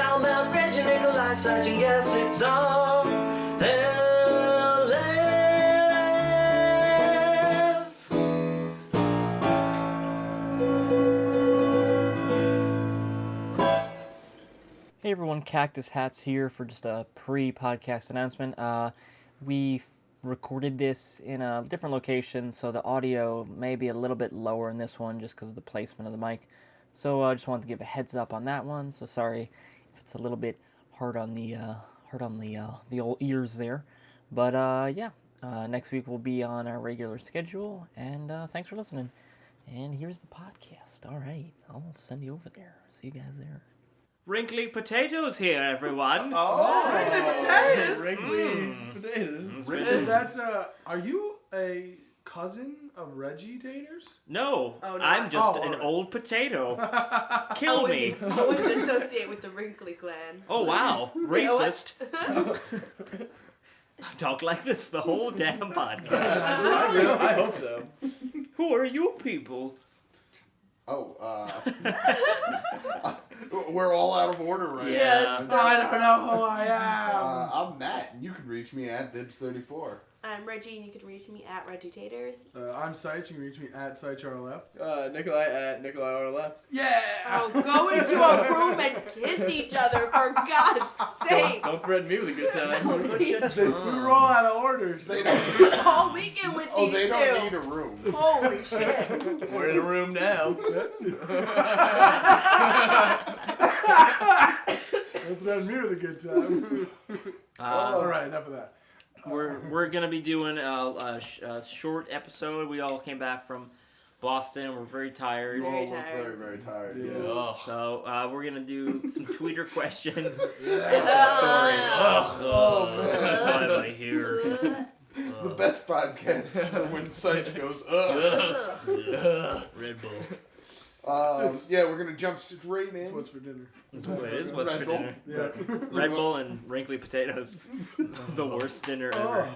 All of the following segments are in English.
How about Reggie, Nikolai, Sergeant, guess it's all Hey everyone, Cactus Hats here for just a pre-podcast announcement. We recorded this in a different location, so the audio may be a little bit lower in this one just because of the placement of the mic. So I just wanted to give a heads up on that one. So sorry if it's a little bit hard on the old ears there. But next week we'll be on our regular schedule, and thanks for listening. And here's the podcast. All right, I'll send you over there. See you guys there. Wrinkly potatoes here, everyone. Wrinkly potatoes. Wrinkly potatoes. Is That's are you a cousin of Reggie Taters? No, Oh, no. I'm just Oh, an alright. old potato. Kill me. I would associate with the Wrinkly clan. Oh, wow. Racist. Talk like this the whole damn podcast. I hope so. Who are you people? We're all out of order right Yes. now. I don't know who I am. I'm Matt, and you can reach me at Dibs34. I'm Reggie, and you can reach me at Reggie Taters. I'm Sight. You can reach me at SightCharLF. Nikolai at Nikolai on the left. Yeah. Oh, go into a room and kiss each other, for God's sake! Don't threaten me with a good time. We were all out of orders. They don't, All weekend with these they two. don't need a room. Holy shit. We're in a room now. Don't threaten me with a good time. All right, enough of that. We're gonna be doing a short episode. We all came back from Boston. We're very tired. You all Very look tired. very, very tired. Yeah. Yeah. Ugh. So we're gonna do some tweeter questions and some Ugh. stories. What am I here? The best podcast is when Sight goes, ugh. Red Bull. We're going to jump straight in. What's for dinner? That's what it is. What's Red for Bull? dinner? Yeah. Red Bull and wrinkly potatoes. The worst dinner ever.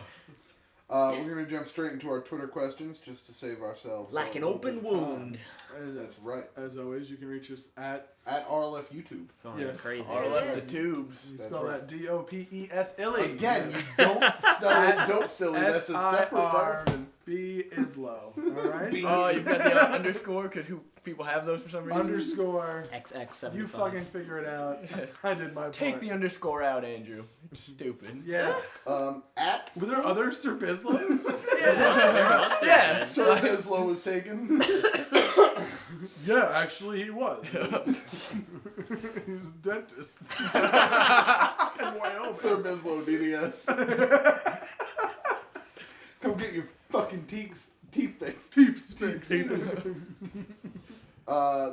We're going to jump straight into our Twitter questions just to save ourselves. Like an a little open bit of time. wound. That's right. As always, you can reach us at At RLF YouTube. Going Yes. crazy. Our left the tubes. you That's spell right. that DOPESLE. Again, you don't spell it dope silly. That's a separate person. B is low. All right. B. Oh, you've got the underscore because people have those for some reason. Underscore. XX75. You fucking figure it out. I did my part. Take the underscore out, Andrew. It's stupid. Yeah. At Were there other Sir Bislos? Yeah. Sir Bislow was taken. Yeah, actually he was. He's a dentist. In Wyoming. Sir Bislow DDS. Come get your fucking teeth fixed. Teeth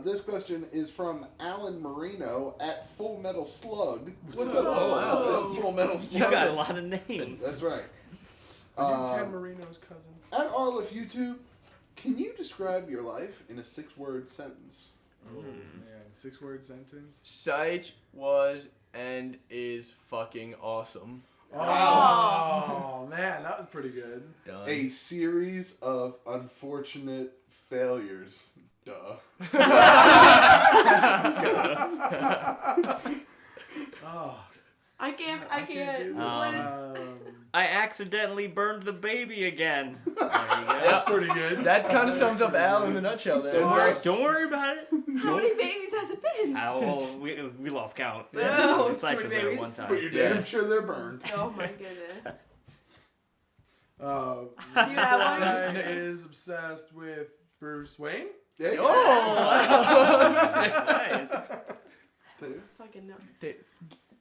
This question is from Alan Marino at Full Metal Slug. What's up? Oh, wow. What's up, Full Metal You Slug? got a lot of names. That's right. Are you Ken Marino's cousin? At Arliff YouTube, can you describe your life in a 6-word sentence? Oh, man. 6-word sentence. Sight was and is fucking awesome. Oh, man. That was pretty good. Done. A series of unfortunate failures. Duh. Oh. I can't. do What this. is... I accidentally burned the baby again. There you go. That's pretty good. That kind of sums up Al in a nutshell there. Don't worry about it. How many babies has it been? We lost count. Oh, Cypher too many there babies. one time. But you're damn sure they're burned. Oh my goodness. Do you have one? Ryan is obsessed with Bruce Wayne. Yeah, Oh! Nice. Fucking no. Dude.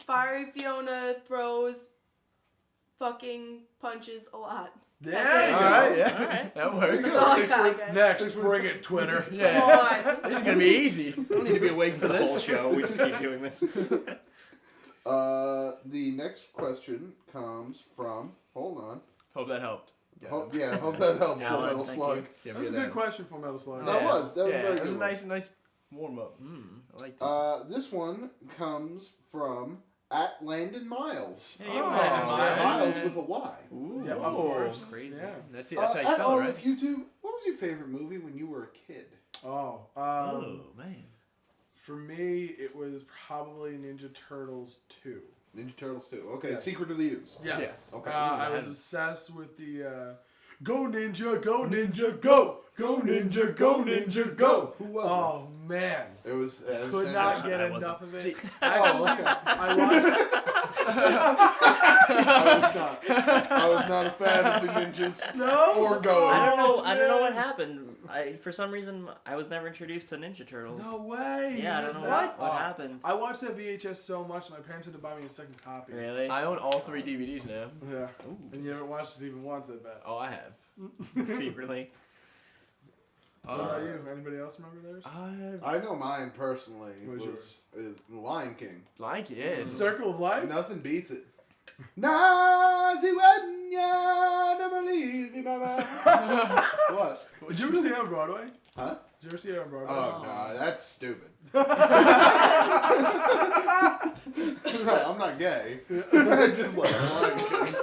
Fiery Fiona throws fucking punches a lot. There That's you it. go. Alright, yeah. Alright. That works. That's all I got, guys. Next, bring it, Twitter. Yeah. Come on. This is gonna be easy. I don't need to be awake for The whole this. show. We just keep doing this. The next question comes from. Hold on. Hope that helped. Hope that helped. Full Alan, Metal thank Slug. you. Yeah, That was a good question for Metal Slug. That was very That was good a one. nice warm up. I like that. This one comes from at Landon Miles. Hey, Oh, Landon Miles. Miles with a Y. Ooh, Yeah, of course. Crazy. Yeah. That's how you At spell all it, of right? YouTube, what was your favorite movie when you were a kid? Oh, Oh, man. For me, it was probably Ninja Turtles 2. Ninja Turtles 2. Okay, Yes. Secret of the Ooze. Yes. Yeah. Okay. I was obsessed with the Go Ninja, Go Ninja, Go! Go Ninja, Go Ninja, Go! Who was Oh, man. it? It was... Could not get I enough of it. Oh, okay. I watched... I was not a fan of the ninjas. No? Or Go. I don't know. Oh, I don't know what man. happened. For some reason, I was never introduced to Ninja Turtles. No way. Yeah, I You don't know missed that? what Oh. happened. I watched that VHS so much, my parents had to buy me a second copy. Really? I own all 3 DVDs now. Yeah. And you haven't watched it even once, I bet. Oh, I have. Secretly. What about you? Anybody else remember theirs? I know mine personally What was was Lion King. Like it. Circle of Life? Nothing beats it. Naziwanya Namalizi Baba. What? Did you ever see it on Broadway? Huh? Did you ever see it on Broadway? Oh, no, that's stupid. I'm not gay. I just like Lion King.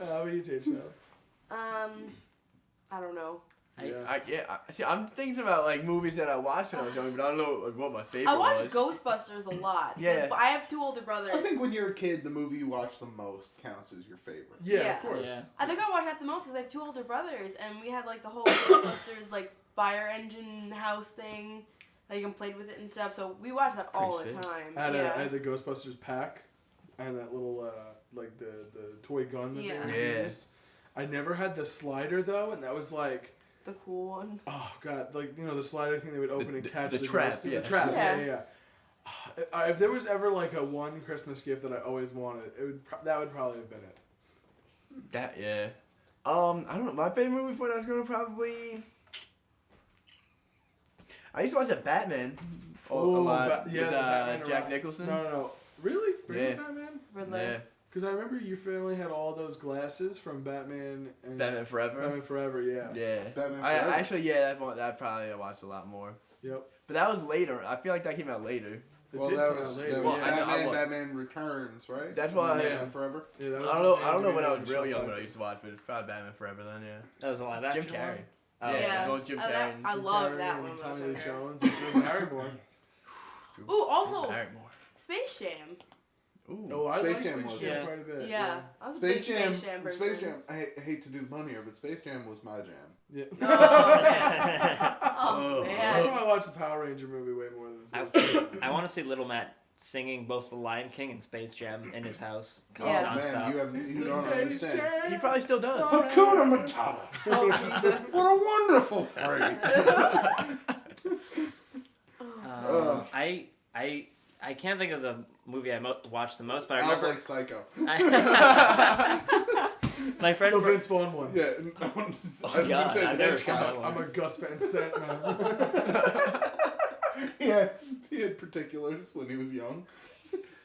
How about you, Tage? I don't know. See, I'm thinking about like movies that I watched when I was young, but I don't know like what my favorite I watched was. Ghostbusters a lot. Yeah. I have 2 older brothers. I think when you're a kid, the movie you watch the most counts as your favorite. Yeah, Yeah. of course. Yeah. I think I watched that the most because I have 2 older brothers, and we had like the whole Ghostbusters like fire engine house thing, like and played with it and stuff. So we watched that all the Pretty sick. time. I had Yeah. the Ghostbusters pack and that little, like the toy gun that Yeah. they would Yeah. use. I never had the slider though, and that was like, The cool one. oh god, like, you know, the slider thing they would open and catch the the trap, ghost in yeah. the trap. Yeah. Yeah. If there was ever like a one Christmas gift that I always wanted, that would probably have been it. That yeah. I don't know. My favorite movie when I was growing up probably. I used to watch the Batman. A lot yeah, with the Batman Jack era. Nicholson. No. Really? Really, Yeah. Batman? Riddler. Yeah. Because I remember your family had all those glasses from Batman and Batman Forever. Batman Forever, yeah. Yeah. Batman I Forever. actually that probably I watched a lot more. Yep. But that was later. I feel like that came out later. It Well, did that come was, out that later. was Well, I know- Batman Returns, right? That's why. Batman Forever. Yeah, that was I the don't thing know to when I do was with real Michelle young when I Pfeiffer. used to watch, but it's probably Batman Forever then. Yeah. That was a live Jim action Carrey. one? Oh, Yeah. Going Jim I Carrey. love Carrey that and one. when I was Tommy Lee younger. Jones and Drew Barrymore. Ooh, also Barrymore. Space Jam. Ooh. Oh, I Space like Jam Space was- Jam Yeah. quite a bit. Yeah, I was a Space big Jam. Space Jam person. Space Jam. I hate to do the pun here, but Space Jam was my jam. Yeah. Oh, I man. probably watched the Power Ranger movie way more than I, Space Jam. I want to see Little Matt singing both The Lion King and Space Jam in his house. Yeah. Oh man, you don't understand. He probably still does. Hakuna Matata. Oh, Jesus. What a wonderful phrase. I can't think of the movie I watched the most, but I I was remember like Psycho. my friend. The Vince Vaughn one. Yeah, I was God, gonna say I've never Hitchcock. seen that one. I'm a Gus Van Sant man. Yeah, he had particulars when he was young.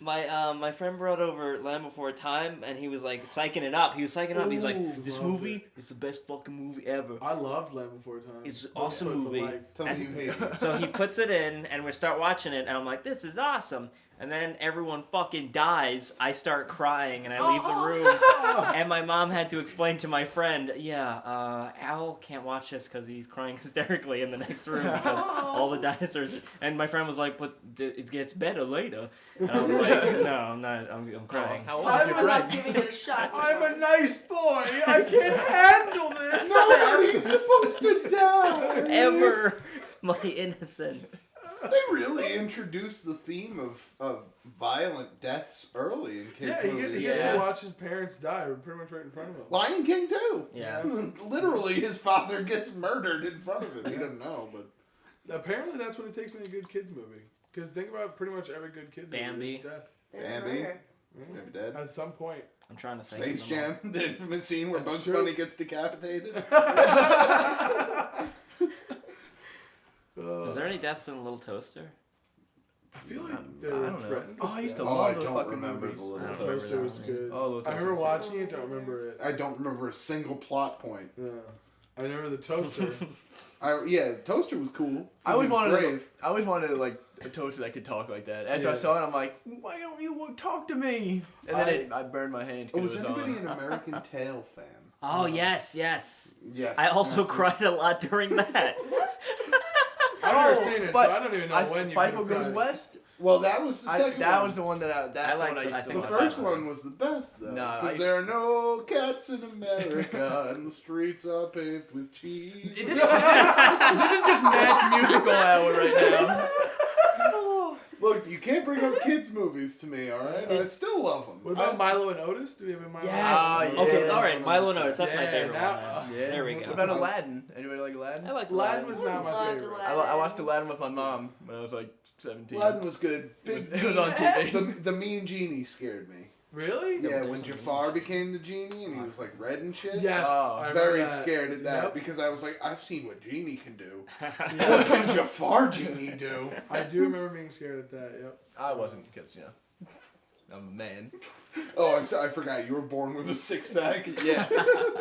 My friend brought over Land Before Time, and he was like psyching it up. He's like, Ooh, this loved movie is the best fucking movie ever. I loved Land Before Time. It's an Book awesome for movie. life. Tell me you hate it. So he puts it in, and we start watching it, and I'm like, this is awesome. And then everyone fucking dies. I start crying, and I leave the room. And my mom had to explain to my friend, Al can't watch this because he's crying hysterically in the next room because all the dinosaurs. And my friend was like, but it gets better later. And I was like, no, I'm not. I'm crying. How old is I'm your not friend? giving it a shot. I'm a nice boy. I can't handle this. Nobody's supposed to die. Ever. My innocence. They really introduced the theme of violent deaths early in kids' Yeah, he movies. gets Yeah. to watch his parents die pretty much right in front of him. Lion King too. Yeah. Literally, his father gets murdered in front of him. He doesn't know, but Apparently, that's what it takes in a good kids movie. Because think about pretty much every good kids movie Bambi. is death. Bambi. Yeah. maybe dead. At some point. I'm trying to think. Space of them all. Jam, the infamous scene where That's Bugs true. Bunny gets decapitated. Is there any deaths in Little Toaster? I feel like they I were don't know. threatened. Oh, I used to Oh, love I those don't fucking remember movies. the Little I don't Toaster. Toaster was good. Oh, Little I remember Toaster. watching it, don't remember it. I don't remember a single plot point. Yeah. I remember the toaster. Toaster was cool. I always He was wanted, brave. like a toaster that could talk like that. After I Yeah. saw it, I'm like, why don't you talk to me? And then I burned my hand. 'cause Was it was anybody on. an American Tail fan? Oh, yes. Yes. I also Yes. cried a lot during that. I I've never seen it, but so I don't even know when you Feifel could've Goes cried. West. Well, that was the second That one. was the one that that's I the one I used to The think love. first one was the best, though. No, Because there are no cats in America, and the streets are paved with cheese. This is just Matt's musical hour right now. Look, you can't bring up kids' movies to me, all right? I still love them. What about Milo and Otis? Do we have a Milo? Yes. and Otis? Yeah. Okay, all right. Milo Notice. That's my Yeah, favorite now- one. Yeah. There we go. What about Aladdin? Anybody like Aladdin? I like Aladdin was not my Loved favorite. I watched Aladdin with my mom when I was like 17. Aladdin was good. It was on TV. The mean genie scared me. Really? Yeah, when Jafar became the genie and he was like red and shit. Yes. Oh, I remember Very that. scared at that Yep. because I was like, I've seen what genie can do. Yeah. What can Jafar genie do? I do remember being scared at that. Yep. I wasn't because I'm a man. Oh, I'm sorry, I forgot you were born with a six pack. Yeah,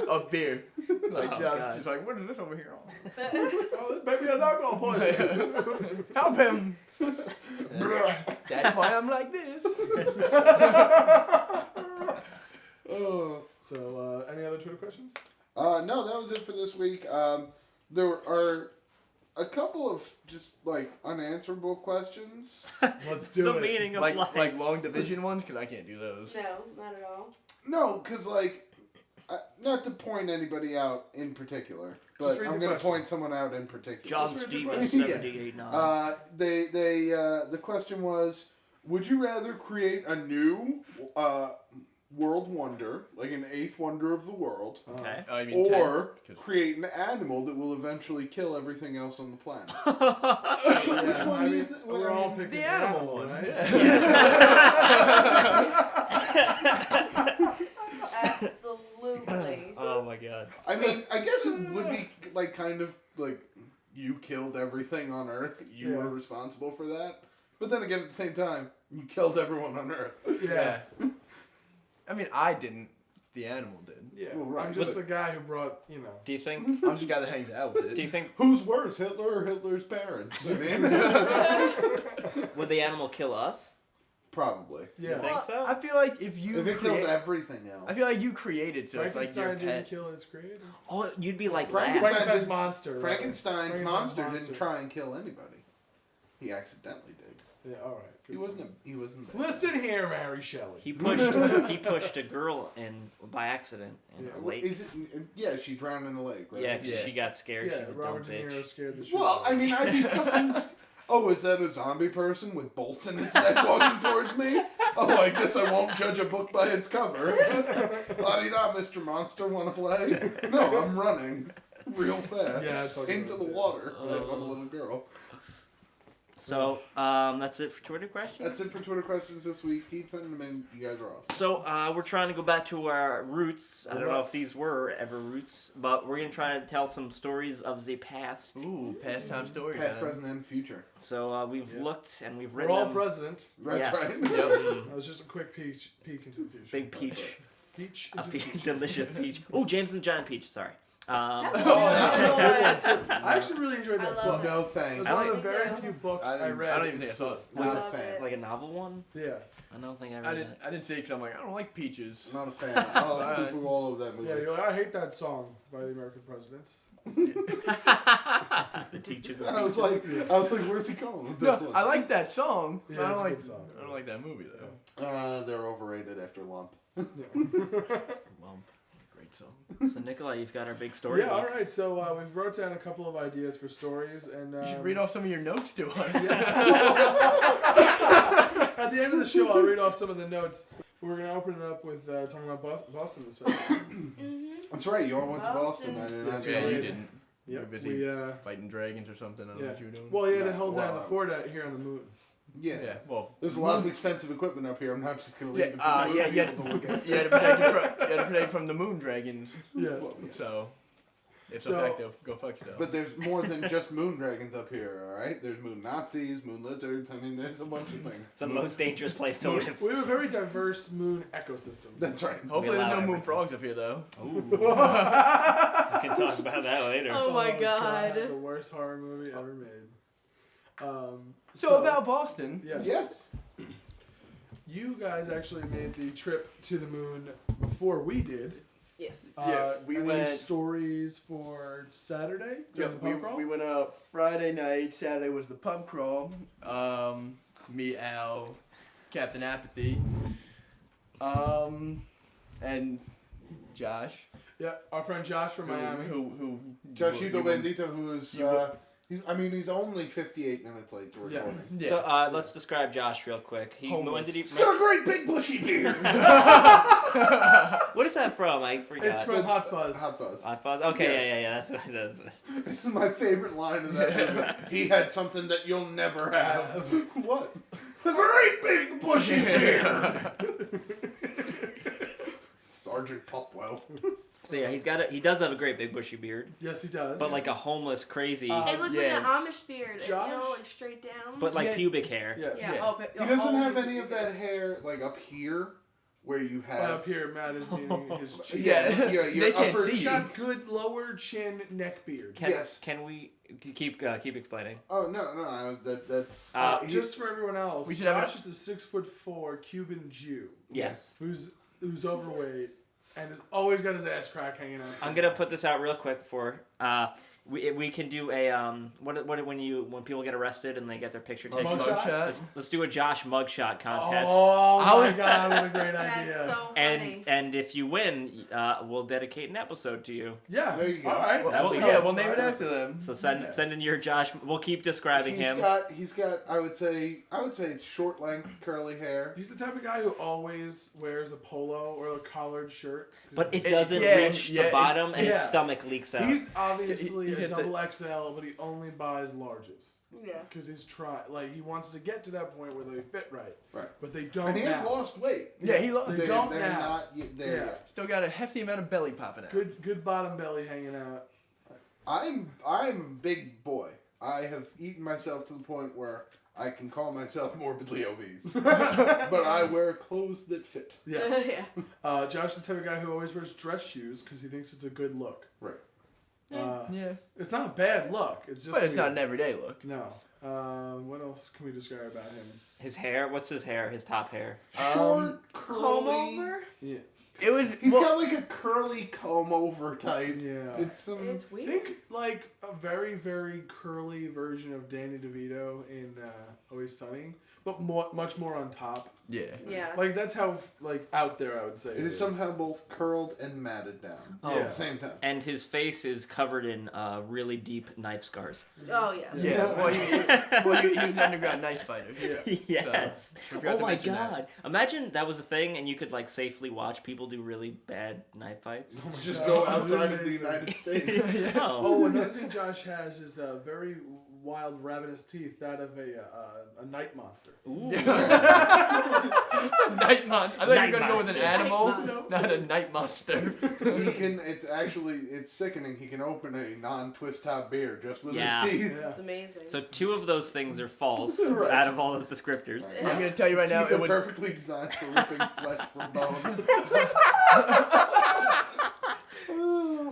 of beer. Like Oh, I was God. just like, what is this over here? Oh, maybe an alcohol poison. Help him! That's why I'm like this. Oh. So, any other Twitter questions? No, that was it for this week. There are a couple of just like unanswerable questions. Let's do The it. meaning of like life. long division ones, because I can't do those. No, not at all. No, because like, not to point anybody out in particular, but read I'm the going to question. point someone out in particular. John That's really Stevens, good. 78.9. The question was, would you rather create a new world wonder, like an eighth wonder of the world, Okay. I mean, or 10, 'cause- create an animal that will eventually kill everything else on the planet? Yeah, Which one I do you mean, think? we're all picking the animal one, right? Absolutely. Oh my god. I mean, I guess it would be like kind of like you killed everything on Earth. You Yeah. were responsible for that. But then again, at the same time, you killed everyone on Earth. Yeah. I mean, I didn't. The animal did. Yeah. Well, right. I'm just the guy who brought, you know. Do you think? I'm just the guy that hangs out with it. Do you think? Who's worse, Hitler or Hitler's parents? I mean, Would the animal kill us? probably. Yeah. You think so? I feel like if you If it kills create- everything else. I feel like you created, so it's like your Frankenstein didn't pet. kill his creator. Oh, you'd be like Frankenstein- last. Frankenstein's monster. right? Frankenstein's monster didn't try and kill anybody. He accidentally did. Yeah, alright. He wasn't. He wasn't. Listen here, Mary Shelley. He pushed a girl in by accident in Yeah. a lake. Is it? Yeah, she drowned in the lake. Right? Yeah, 'cause Yeah. she got scared. Yeah, She's a dumb Robert De Niro bitch. scared the shit Well, out I of mean, I'd be fucking. Oh, is that a zombie person with bolts in its neck walking towards me? Oh, I guess I won't judge a book by its cover. La-di-da, Mr. Monster, wanna play? No, I'm running real fast Yeah, I'd fucking into do the it, too. water like a little girl. So, that's it for Twitter questions. That's it for Twitter questions this week. Keep sending them in. You guys are awesome. So, we're trying to go back to our roots. I don't know if Roots. these were ever roots, but we're gonna try to tell some stories of the past. Ooh, pastime story. Past, time. present, and future. So we've Yeah. looked and we've We're written all them. president. That's Yes. right. Yep. That was just a quick peek into the future. Big peach. Peach. A into the future. delicious peach. Oh, James and John Peach. Sorry. Oh, that's a good one, too. I I actually really enjoyed that love book. that. No It thanks. was I one of like- the very Me too. few books I I didn't- read. I don't even think I saw it. Was a love fan. it. Like a novel one? Yeah. I don't think I read I didn't. that. I didn't see it because I'm like, I don't like peaches. Not a fan. I'll approve all of that movie. Yeah, you're like, I hate that song by the American Presidents. The teachers. I was like, where's he going with this No, one? I like that song. Yeah, but I it's don't a like. good song. I don't like that movie though. They're overrated after Lump. Lump. Great song. So Nikolai, you've got our big story. Yeah, all book. right. So we've wrote down a couple of ideas for stories, and You should read off some of your notes to us. At the end of the show, I'll read off some of the notes. We're gonna open it up with talking about Boston this week. That's right. You all went to Boston. Boston. I didn't Yes, have we Yeah, to. you did. didn't. You were Yep. busy We fighting dragons or something. I don't know yeah. what you were doing. Well, you had to No, hold down well, the fort out here on the moon. Yeah. Yeah. Well. There's a lot of expensive equipment up here. I'm not just gonna leave it for Yeah. the Yeah. people You had, to look after. you had to protect it from. You had to protect from the moon dragons. Yes. So, if So- so fact, go fuck yourself. But there's more than just moon dragons up here, all right? There's moon Nazis, moon lizards. I mean, there's a bunch of things. It's the most dangerous place to live. We have a very diverse moon ecosystem. That's right. Hopefully, there's no allow moon everything. frogs up here though. Ooh. We can talk about that later. Oh my god. The worst horror movie ever made. So about Boston. yes. Yes. You guys actually made the trip to the moon before we did. Yes. We any went. stories for Saturday? Yeah, During the pub crawl? we went out Friday night. Saturday was the pub crawl. Me, Al, Captain Apathy, and Josh. Yeah, our friend Josh from Miami. Who Joshito Bendito, who's he's only 58 minutes late to recording. Yes. Yeah. So let's describe Josh real quick. When Homeless. did he? He's got a great big bushy beard. What is that from? I forgot. It's from Hot Fuzz. Hot Fuzz. Hot Fuzz. Okay, Yes. yeah. That's what it is. My favorite line of that movie. He had something that you'll never have. What? A great big bushy beard. Sergeant Popwell. So yeah, he does have a great big bushy beard, Yes, he does. but like a homeless crazy, It looks yeah. like an Amish beard, Josh? like straight down. but like Yeah. pubic hair. Yes. yeah. Yeah. Oh, He doesn't have any of that hair like up here where you Well, have. up here, Matt is meaning his chin. Yeah. your They can't upper see He's cheek. got good lower chin, neck beard. Can we keep explaining? Oh no, that's. Just for everyone else, We should have Josh is a 6'4" Cuban Jew Yes. who's overweight and has always got his ass crack hanging out. I'm gonna put this out real quick for we can do a when people get arrested and they get their picture taken. Mugshot? Let's do a Josh mugshot contest. Oh my god, what a great That's idea. so funny. And if you win, we'll dedicate an episode to you. Yeah. There you go. All right. That'll be We'll name it after them. So send in your Josh. We'll keep describing him. He's got. I would say it's short length curly hair. He's the type of guy who always wears a polo or a collared shirt. But it doesn't yeah, reach yeah, the bottom, and his yeah. stomach leaks out. He's obviously He a hit the- double XL, but he only buys larges. Yeah. Because he's he wants to get to that point where they fit right. Right. But they don't And he has now. lost weight. Yeah, he They don't they're now. not yet there Yeah. yet. still got a hefty amount of belly popping out. Good bottom belly hanging out. I'm a big boy. I have eaten myself to the point where I can call myself morbidly obese. But I wear clothes that fit. Yeah. Yeah. Josh is the type of guy who always wears dress shoes because he thinks it's a good look. Right. Yeah. It's not a bad look. It's just But it's not weird. an everyday look. No. What else can we describe about him? His hair. What's his hair? His top hair. Short, Comb curly. over? Yeah. It was. He's got like a curly comb over type. Yeah. It's some. It's weird. Think like a very, very curly version of Danny DeVito in Always Sunny, but much more on top. Yeah. Yeah. Like that's how out there I would say It is somehow both curled and matted down Oh. at the same time. And his face is covered in really deep knife scars. Oh yeah. Yeah. Well, he was an underground knife fighter. Yeah. Yes. So, forgot Oh to my mention god. that. Imagine that was a thing and you could like safely watch people do really bad knife fights. Just go Oh, outside of the amazing. United States. Oh. Oh, another thing Josh has is very wild, ravenous teeth. That of a night monster. Ooh. Night monster. I thought you were gonna go with an monster. animal, Night not a night monster. He can. It's sickening. He can open a non-twist top beer just with Yeah. his teeth. Yeah. It's amazing. So 2 of those things are false Right. out of all those descriptors. I'm gonna tell you right now, Teeth it are was. perfectly designed for ripping flesh from bone.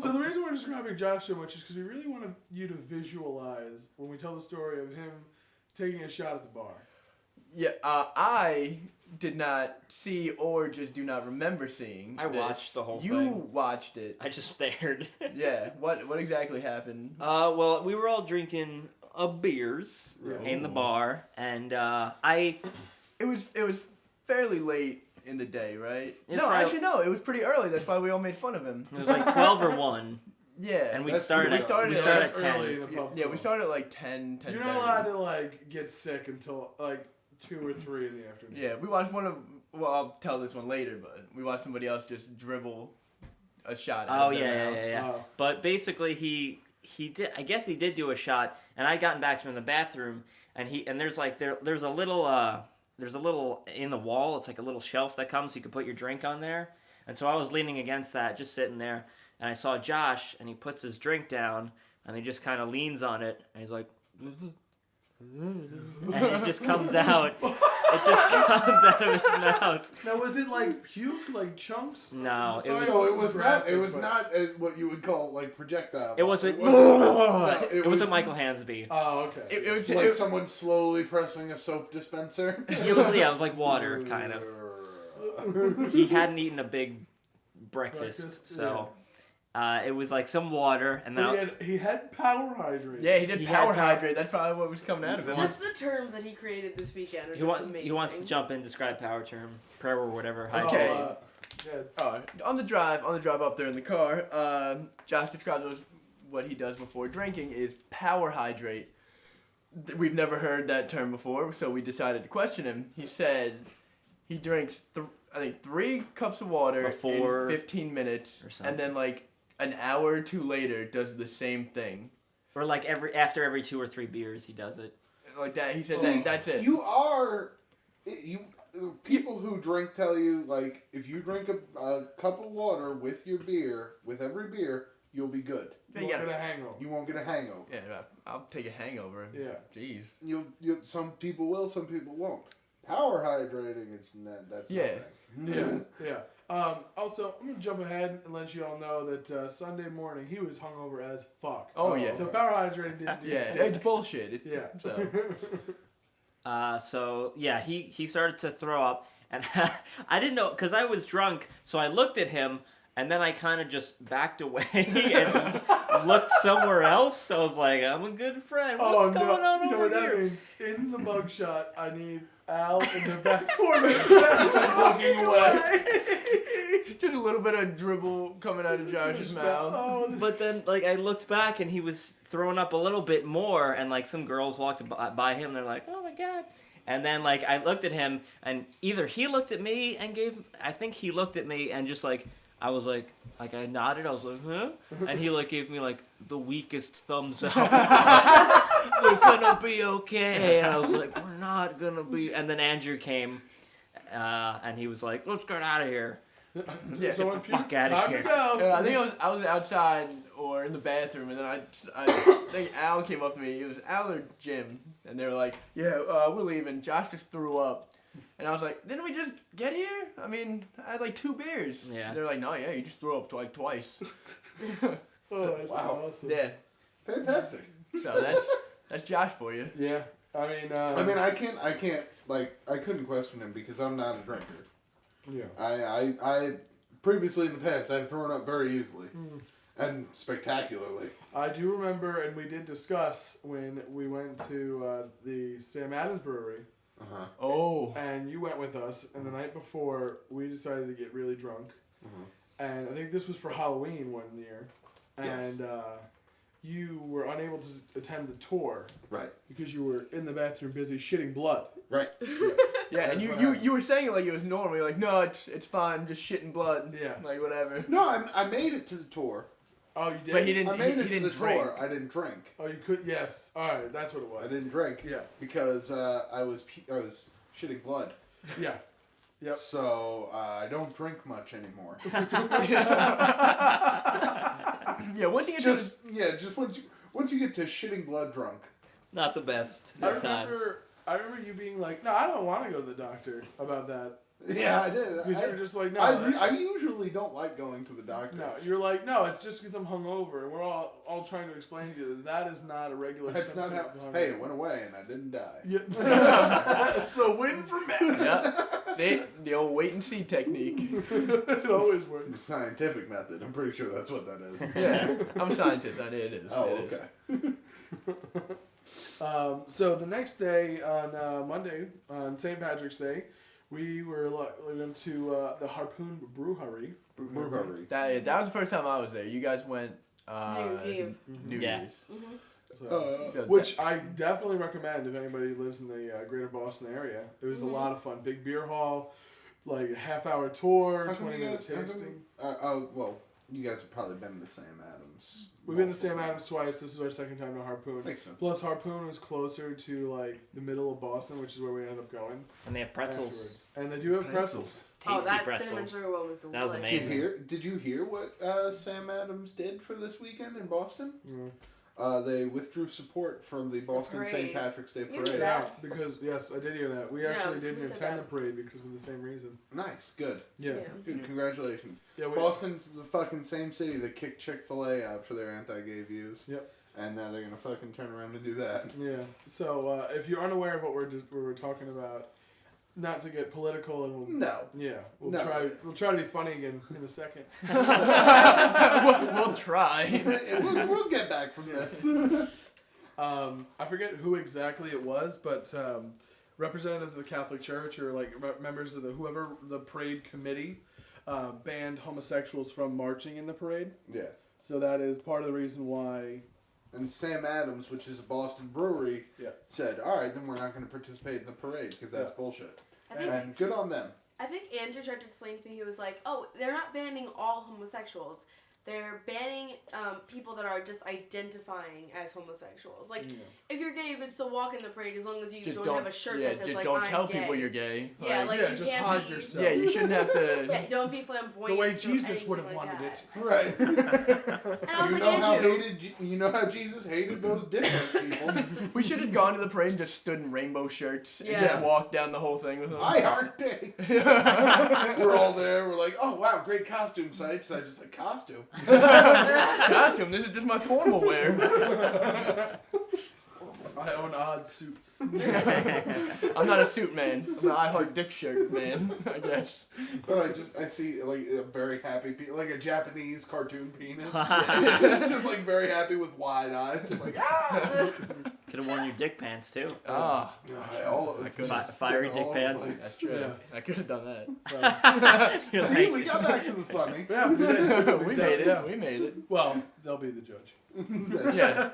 So the reason we're describing Josh so much is because we really want you to visualize when we tell the story of him taking a shot at the bar. Yeah, I did not see or just do not remember seeing. I this. watched the whole You thing. watched it. I just stared. Yeah. What exactly happened? Well, we were all drinking beers Yeah. in the bar, and It was fairly late in the day, right? It's No, probably- actually no. It was pretty early. That's why we all made fun of him. it was like 12 or 1, Yeah. and we That's started pretty at early. we We started That's at 10. early in a pub Yeah, we crawl. started at like 10. You're not allowed to like get sick until like 2 or 3 in the afternoon. Yeah, we watched one of. Well, I'll tell this one later, but we watched somebody else just dribble a shot. Out Oh of their mouth. yeah. Oh. But basically, he did. I guess he did do a shot, and I'd gotten back from the bathroom, and there's like there's a little in the wall. It's like a little shelf that comes. So you can put your drink on there, and so I was leaning against that, just sitting there, and I saw Josh, and he puts his drink down, and he just kind of leans on it, and he's like, and it just comes out. It just comes out of his mouth. Now was it like puke, like chunks? No, it Sorry, was. So this it is was not. graphic, It was but- not what you would call like projectile. It wasn't. It It wasn't Michael Hansby. Oh, okay. It was like it, someone slowly pressing a soap dispenser. It was like water, kind of. He hadn't eaten a big breakfast. So it was like some water, and But then he had power hydrate. Yeah, he did He power had power- hydrate. That's probably what was coming out of him. Just the terms that he created this weekend are he, just amazing. he wants to jump in, describe power term, prayer or whatever. Okay. Yeah. On the drive up there in the car, Josh described what he does before drinking is power hydrate. We've never heard that term before, so we decided to question him. He said he drinks, I think, 3 cups of water Before in 15 minutes, or something. and then like an hour or 2 later does the same thing. Or like after every 2 or 3 beers, he does it. Like that. He said See, that's it. People who drink tell you, like, if you drink a cup of water with your beer, with every beer, you'll be good. Yeah, You you won't gotta- get a hangover. You won't get a hangover. Yeah, I'll take a hangover. Yeah. Jeez. Some people will, some people won't. Power hydrating is that's Yeah. nothing. Yeah. Also, I'm gonna jump ahead and let you all know that Sunday morning he was hungover as fuck. Oh, yeah. So power hydrating didn't do Yeah, anything. it's bullshit. Yeah. So. So yeah, he started to throw up, and I didn't know because I was drunk. So I looked at him, and then I kind of just backed away and looked somewhere else. So I was like, I'm a good friend. What's going on you know over what that here? means? In the mugshot, I need Al in the back corner just looking away. Just a little bit of dribble coming out of Josh's mouth. Oh, But then, like, I looked back, and he was throwing up a little bit more, and like some girls walked by him. They're like, "Oh my god!" And then, like, I looked at him, and either he looked at me and I think he looked at me and just like. I was like I nodded. I was like, huh? And he like gave me like the weakest thumbs up. We're gonna be okay. And I was like, we're not gonna be. And then Andrew came, and he was like, let's get out of here. Yeah, someone fuck puked. outta Time here. to go. I think I was outside or in the bathroom, and then I think Al came up to me. It was Al or Jim, and they were like, "Yeah, we're leaving." Josh just threw up, and I was like, "Didn't we just get here? I mean, I had like 2 beers." Yeah. They're like, "No, yeah, you just threw up like twice." Oh, that's Wow. awesome. Yeah. Fantastic. So that's Josh for you. Yeah. I mean, I can't, like, I couldn't question him because I'm not a drinker. yeah. I previously in the past, I've thrown up very easily. Mm. And spectacularly. I do remember, and we did discuss when we went to the Sam Adams Brewery, Uh-huh. Oh. and you went with us, and the night before, we decided to get really drunk. And I think this was for Halloween one year. And you were unable to attend the tour Right. because you were in the bathroom busy shitting blood. Right. Yeah, and That's what you happened. were saying it like it was normal. You're like, no, it's fine, just shitting blood. Yeah. Like whatever. No, I made it to the tour. Oh, you did? But he didn't. I made he it to didn't the drink. tour. I didn't drink. Oh, you could? Yes. All right, that's what it was. I didn't drink. Yeah. Because I was shitting blood. Yeah. Yep. So I don't drink much anymore. Yeah, once you get just once you get to shitting blood drunk. Not the best I of times. remember you being like, no, I don't want to go to the doctor about that. Yeah, I did. Because you were just like, no. I usually don't like going to the doctor. No, you're like, no, it's just because I'm hungover, and we're all trying to explain to you that is not a regular That's not symptom how. of Hey, hungover. it went away and I didn't die. Yeah. It's a win for Matt. Yeah. See, the old wait and see technique. It always works. The scientific method. I'm pretty sure that's what that is. Yeah, I'm a scientist. I know it is. Oh, It is. okay. So the next day on Monday, on St. Patrick's Day, we went to the Harpoon Brewery. Brewery. That was the first time I was there. You guys went. New Year's Eve. New Yeah. Year's. So, which I definitely recommend if anybody lives in the greater Boston area. It was a lot of fun. Big beer hall, like a half-hour tour, How come 20 you minutes guys- how tasting. Well, you guys have probably been to Sam Adams. We've been to Sam Adams twice. This is our second time to Harpoon. Makes sense. Plus, Harpoon was closer to like the middle of Boston, which is where we ended up going. And they have pretzels. Afterwards. And they do have pretzels. Tasty Oh, that pretzels. cinnamon sugar one was delicious. That was amazing. Did you hear what Sam Adams did for this weekend in Boston? Mm. They withdrew support from the Boston parade. St. Patrick's Day You knew parade. that. Yeah, because yes, I did hear that. We Yeah, actually didn't who said attend the that? parade because of the same reason. Nice, good. Yeah. Good, congratulations. Yeah. Boston's the fucking same city that kicked Chick-fil-A out for their anti-gay views. Yep. And now they're gonna fucking turn around and do that. Yeah. So if you're unaware of what we're talking about, not to get political, and we'll try to be funny again in a second. we'll try. We'll get back from this. I forget who exactly it was, but representatives of the Catholic Church or like members of the parade committee banned homosexuals from marching in the parade. Yeah. So that is part of the reason why. And Sam Adams, which is a Boston brewery, said, all right, then we're not going to participate in the parade because that's bullshit. And good on them. I think Andrew tried to explain to me, he was like, oh, they're not banning all homosexuals. They're banning people that are just identifying as homosexuals. Like, if you're gay, you can still walk in the parade as long as you don't have a shirt that says, like, don't I'm tell gay. people you're gay. Yeah, like you just can't hide be, yourself. Yeah, you shouldn't have to... Yeah, don't be flamboyant. The way or Jesus anything would have like wanted that. it. Right. And I was like, Andrew. You know how Jesus hated those different people. We should have gone to the parade and just stood in rainbow shirts and just walked down the whole thing with them. I heart day. We're all there. We're like, oh wow, great costume sites. I just like costume. Costume. This is just my formal wear. I own odd suits. I'm not a suit man. I'm an I Heart Dick shirt man, I guess. But I see like a very happy like a Japanese cartoon penis. Just like very happy with wide eyes. Just like Could have worn your dick pants too. Fiery dick pants. That's true. Yeah. I could have done that. You're See, like, we got back to the funny. Yeah, we did. We made it. We made it. Well, they'll be the judge. Yeah.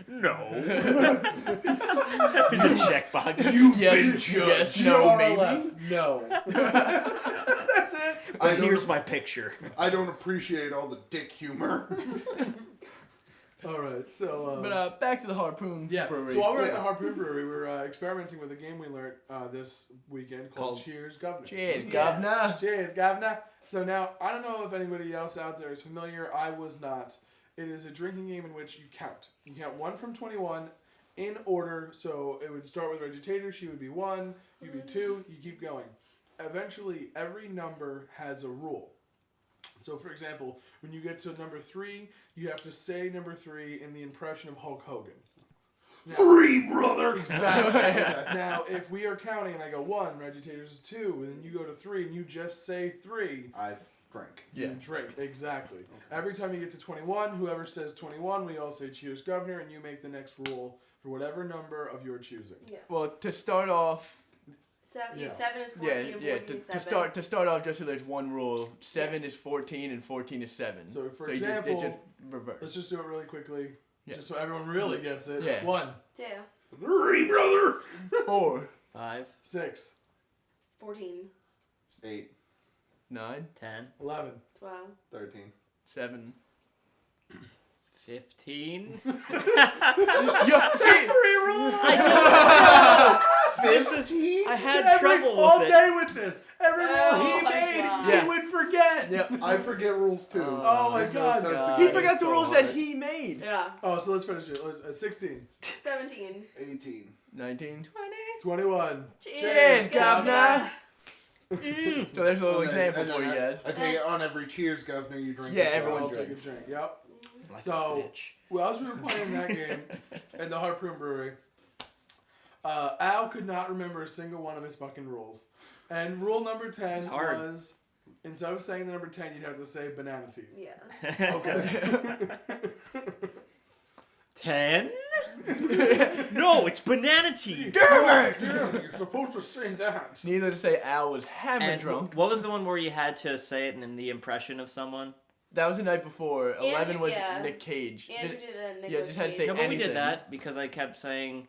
no. There's a checkbox. Yes, no, maybe. No. That's it. But here's my picture. I don't appreciate all the dick humor. All right, so. But back to the Harpoon Brewery. So while we were at the Harpoon Brewery, we were experimenting with a game we learned this weekend called Cheers, Governor. Cheers, Governor. Cheers, Governor. So now, I don't know if anybody else out there is familiar. I was not. It is a drinking game in which you count. You count 1 from 21 in order. So it would start with Regitator. She would be 1. You'd be 2. You keep going. Eventually, every number has a rule. So, for example, when you get to number 3, you have to say number 3 in the impression of Hulk Hogan. Now, 3, brother! Exactly. Now, if we are counting and I go 1, Regitator's is 2, and then you go to 3 and you just say 3. I drink. You drink, exactly. Every time you get to 21, whoever says 21, we all say cheers, Governor, and you make the next rule for whatever number of your choosing. Yeah. Well, to start off... 7 is 14 and 14 is 7. To start off, just so there's one rule. 7 is 14 and 14 is 7. So, for example, just reverse. let's just do it really quickly, just so everyone really gets it. Yeah. 1. 2. 3, brother! 4. 5, 6. 14. 8. 9. 10, 11. 12. 13. 7. 15. Yo, see, 3 rules! I had trouble with all it. day with this. Every rule Oh he my made, God. Yeah. he would forget. Yep. I forget rules too. Oh my God. He forgot the rules that he made. Yeah. Oh, so let's finish it. 16. 17. 18. 19. 21. Cheers, Governor. So there's a little And then- example and for you then guys. I take it on every cheers, Governor, you drink. Yeah, as well. everyone I'll take a drinks. drink. Yep. Like So- a bitch. Well, as we were playing that game in the Harpoon Brewery, Al could not remember a single one of his fucking rules. And rule number 10 It's hard. was, instead of saying the number 10, you'd have to say banana tea. Yeah. Okay. 10? No, it's banana tea. Damn it! You're supposed to say that. Needless to say, Al was hammered And drunk. what was the one where you had to say it in the impression of someone? That was the night before. 11 was yeah. Nick Cage. Andrew did a Nicolas yeah, just had to Cage. say No, but we anything. did that because I kept saying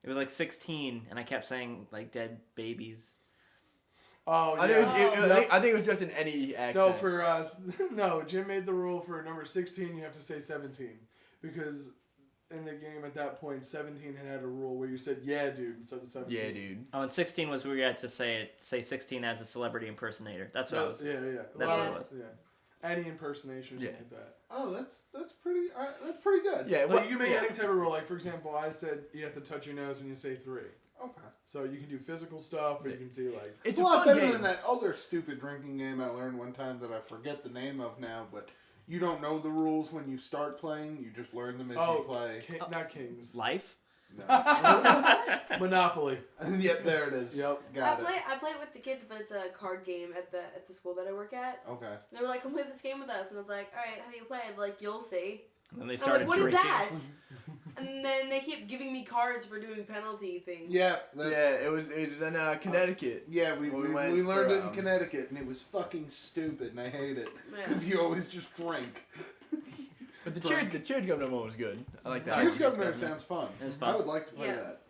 it was like 16, and I kept saying like dead babies. Oh, I yeah. think, I think it was just in any accent. No, for us, no, Jim made the rule for number 16, you have to say 17. Because in the game at that point, 17 had a rule where you said, yeah, dude, instead of 17. Yeah, dude. Oh, and 16 was where you had to say 16 as a celebrity impersonator. That's what I was. Yeah. That's what it was. Yeah. Any impersonation, something like that. Oh, that's pretty good. Yeah, Like, you can make any type of rule. Like, for example, I said you have to touch your nose when you say 3. Okay. So you can do physical stuff, or you can do, like... It's a a lot fun better game. than that other stupid drinking game I learned one time that I forget the name of now, but you don't know the rules when you start playing, you just learn them as you play. Not Kings. Life? No. Monopoly. Yep, there it is. Yep. Got it. I play it with the kids, but it's a card game at the school that I work at. Okay. And they were like, "Come play this game with us," and I was like, "All right, how do you play?" They're like, "You'll see." And then they I'm started like, "What is drinking. that?" And then they kept giving me cards for doing penalty things. Yeah. It was in Connecticut. Yeah, we went learned for, it in Connecticut, and it was fucking stupid, and I hate it Yeah. because you always just drink. But the Cheers Governor one was good. I like that. Cheers Governor sounds fun. It's fun. I would like to play Yeah. that.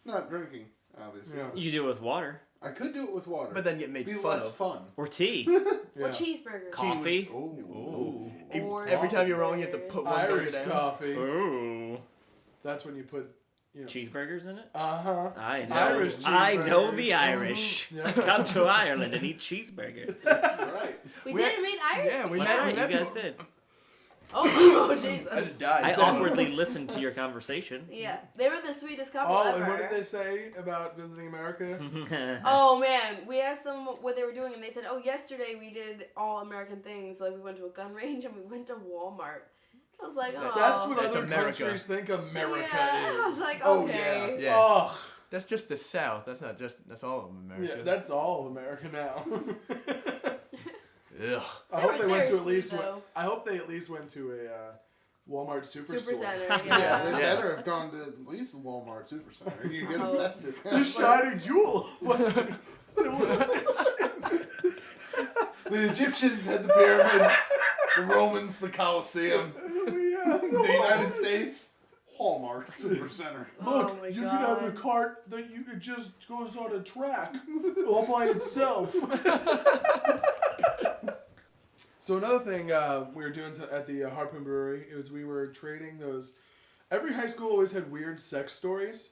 Not drinking, obviously. Yeah. You do it with water I could do it with water. But then get made be fun less of. fun. or tea, Yeah. Or cheeseburgers. coffee. Ooh. Or Every time you're wrong, you have to put one burger Irish down. coffee. Ooh, That's when you put. You know. cheeseburgers in it. Uh-huh. I know. Irish I know cheeseburgers. the Irish. Yeah. Come to Ireland and eat cheeseburgers. That's right. We We- didn't meet Irish. Yeah, we That's met. right, We you met guys people. did. Oh, Jesus. I just died. I awkwardly listened to your conversation. Yeah, they were the sweetest couple Oh, ever. and what did they say about visiting America? Oh man, we asked them what they were doing, and they said, "Oh, yesterday we did all American things. Like we went to a gun range and we went to Walmart." I was like, "Oh, That's what That's other America. countries think America yeah. is. I was like, Oh, "Okay." Yeah. Ugh. That's just the South. That's not just. That's all of America. Yeah, that's all of America now. Ugh. I hope They they were- went they to were at least. sweet, though. I hope they at least went to a Walmart superstore. Supercenter. Yeah, Yeah. they Yeah. better have gone to at least the Walmart Supercenter. You get Oh. a best The discount. shining jewel was the civilization. The Egyptians had the pyramids, the Romans the Colosseum, Yeah. the United States, Walmart Supercenter. Look, Oh my you could have a God. cart that you could just goes on a track all by itself. So another thing we were doing at the Harpoon Brewery is we were trading those. Every high school always had weird sex stories,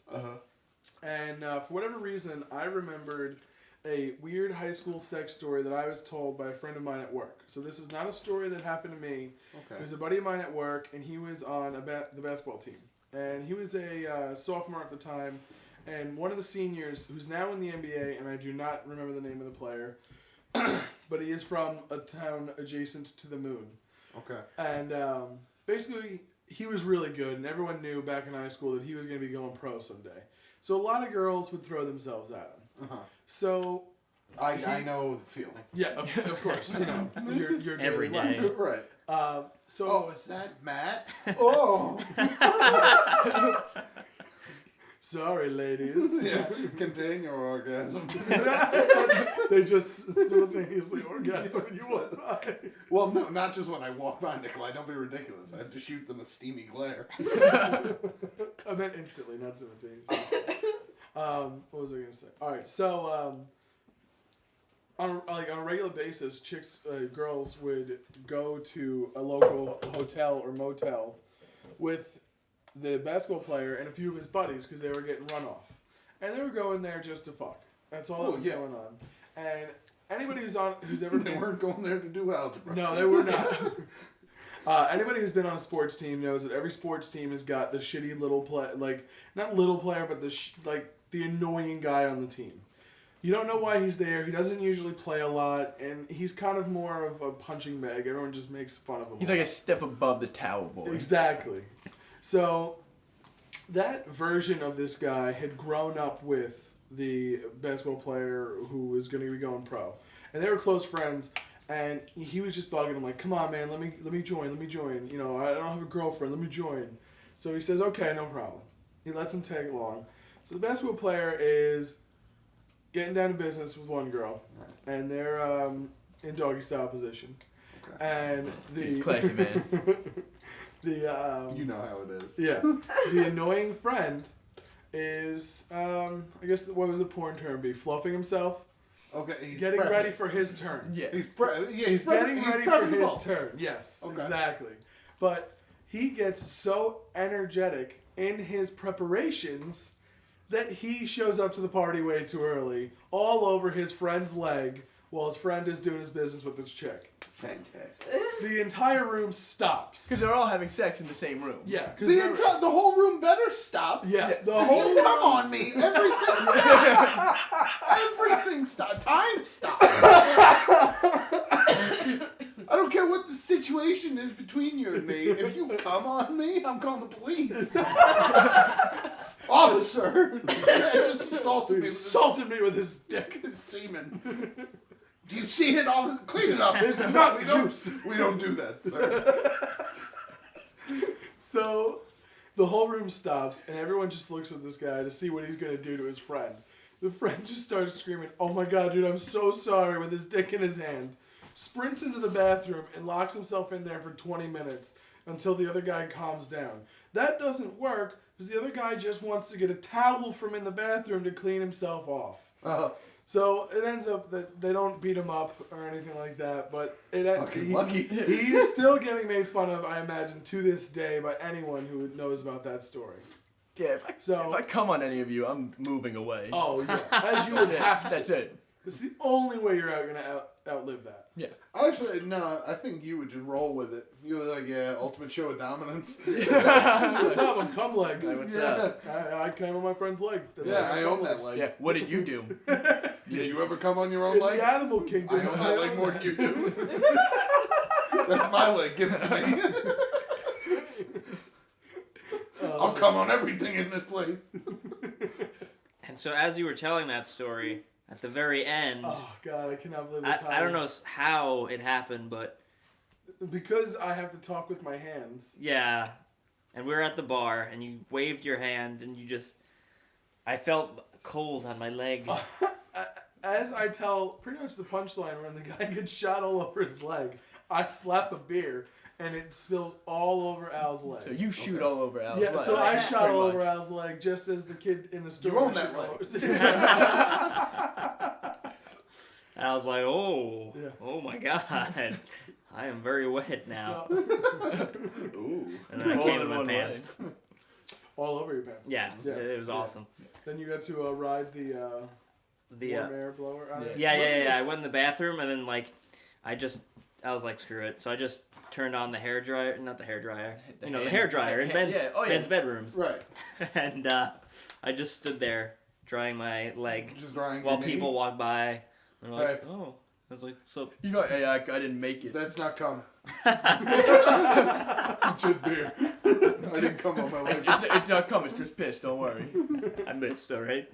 and for whatever reason, I remembered a weird high school sex story that I was told by a friend of mine at work. So this is not a story that happened to me. Okay. It was a buddy of mine at work, and he was on the basketball team. And he was a sophomore at the time, and one of the seniors, who's now in the NBA, and I do not remember the name of the player, but he is from a town adjacent to the moon. Okay. And basically, he was really good, and everyone knew back in high school that he was going to be going pro someday. So a lot of girls would throw themselves at him. So I know the feeling. yeah, of course, you know, you're Every day. Right. So Oh, is that Matt? Oh. sorry, ladies. Yeah. Contain your orgasm. They just simultaneously orgasm when you walk by. Well, no, not just when I walk by, Nikolai. Don't be ridiculous. I have to shoot them a steamy glare. I meant instantly, not simultaneously. What was I gonna say? All right, so on a regular basis, girls would go to a local hotel or motel with the basketball player and a few of his buddies because they were getting run off, and they were going there just to fuck. That's all that was going on. And anybody who's ever They been, weren't going there to do algebra. no, they were not. Anybody who's been on a sports team knows that every sports team has got the shitty little play, like not little player, but the annoying guy on the team. You don't know why he's there. He doesn't usually play a lot, and he's kind of more of a punching bag. Everyone just makes fun of him. He's like a step above the towel boy. Exactly. So that version of this guy had grown up with the basketball player who was going to be going pro, and they were close friends. And he was just bugging him like, "Come on, man, let me join. You know, I don't have a girlfriend. Let me join." So he says, "Okay, no problem." He lets him tag along. So the basketball player is getting down to business with one girl, and they're in doggy style position. Okay. And the Classy man. the You know how it is. yeah, the annoying friend is I guess what would the porn term be? Fluffing himself, Okay. He's getting prepping. ready for his turn. Yeah. He's He's getting ready for prepping his ball. turn. Yes, Okay. exactly. But he gets so energetic in his preparations that he shows up to the party way too early, all over his friend's leg, while his friend is doing his business with this chick. Fantastic. The entire room stops. Because they're all having sex in the same room. Yeah, because The whole room better stop. yeah, the If whole you come room on me, everything stops. Everything stops. Time stops. I don't care what the situation is between you and me. If you come on me, I'm calling the police. insulted me with his dick. His semen. Do you see it all? Clean it up. It's not juice. We don't do that, sir. So the whole room stops, and everyone just looks at this guy to see what he's going to do to his friend. The friend just starts screaming, "Oh my god, dude, I'm so sorry," with his dick in his hand. Sprints into the bathroom and locks himself in there for 20 minutes until the other guy calms down. That doesn't work because the other guy just wants to get a towel from in the bathroom to clean himself off. So it ends up that they don't beat him up or anything like that, but Lucky. He's still getting made fun of, I imagine, to this day by anyone who knows about that story. Yeah, if I come on any of you, I'm moving away. Oh, yeah. As you would have to. That's it. It's the only way you're going to outlive that. Yeah. Actually, no, I think you would just roll with it. You were like, yeah, ultimate show of dominance. What's up? I'm cum leg. Hey, what's up? I came on my friend's leg. That's Yeah, how I cum own that leg. Yeah, what did you do? Did you ever come on your own In leg? the animal kingdom. I own that leg more than you do. That's my leg. Give it to me. I'll come on everything in this place. And so as you were telling that story, at the very end, Oh, God, I cannot believe the time. I don't know how it happened, but Because I have to talk with my hands. yeah. And we were at the bar, and you waved your hand, and you just... I felt cold on my leg. As I tell pretty much the punchline when the guy gets shot all over his leg, I slap a beer, and it spills all over Al's leg. So you shoot all over Al's Yeah, leg. so I shot Pretty all much. over Al's leg just as the kid in the store. You own that shot all leg. over- I was like, oh, Yeah. oh my God. I am very wet now. Ooh. And then I All came in in my one pants. all over your pants. Yeah, Yes, it was yeah. awesome. Then you got to ride the warm air blower. on it. Yeah. I went in the bathroom and then I was like, screw it. So I just turned on the hair dryer, not the hair dryer, the hair dryer in Ben's Ben's bedrooms. Right. And I just stood there drying my leg Just drying while your knee? people walked by. And they're like, Right. oh. I was like, so You know, hey, I didn't make it. That's not cum. It's just beer. I didn't come on my leg. It's not coming, it's just piss, don't worry. I missed, alright?